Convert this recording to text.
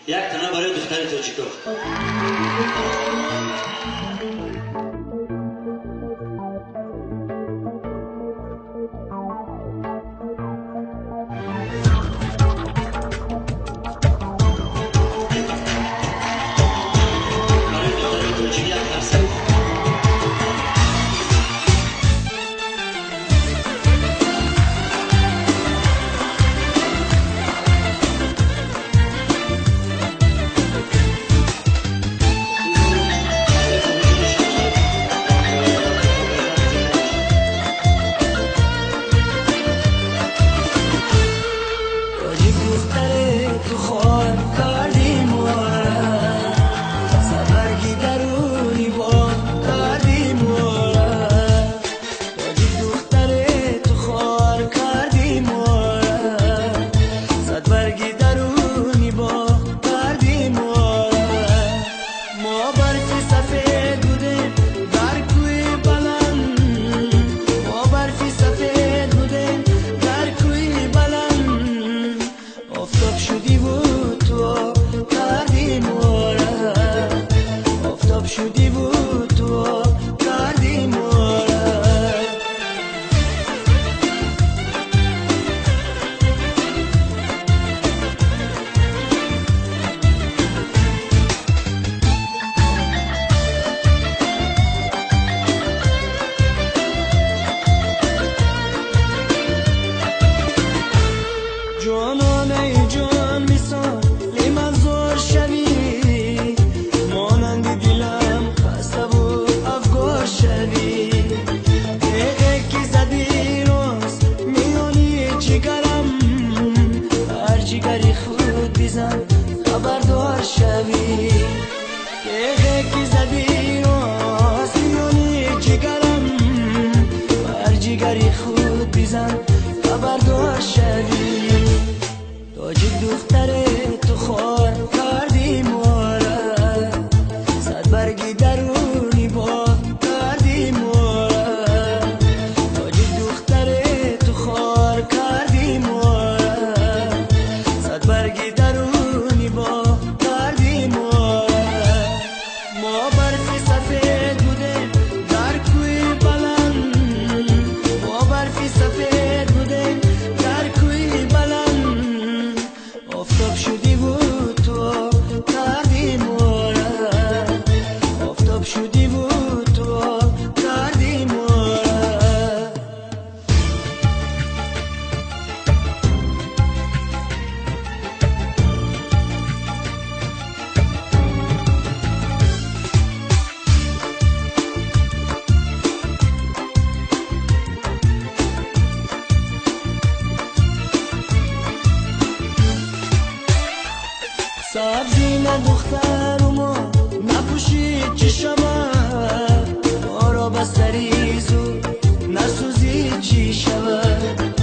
یک تنه برای دختر توجیکو. خبردار شوی که زدی راست میونی جگرم بر جگری خود بیزن خبردار شوی تاجیک دختر تو خوار کردی ماره صد برگی درونی با کردی ماره تاجیک دختر تو خوار کردی ماره صد برگی درونی با کردی ماره ما برفی سفید بوده در کوی بلند ما برفی سفید بوده در کوی بلند آفتاب شدی بود تو کردی ماره آفتاب شدی بود تو کردی ماره سبزی نه دختر و ما نپوشید چشمه ما را بستری زود نسوزید چی شود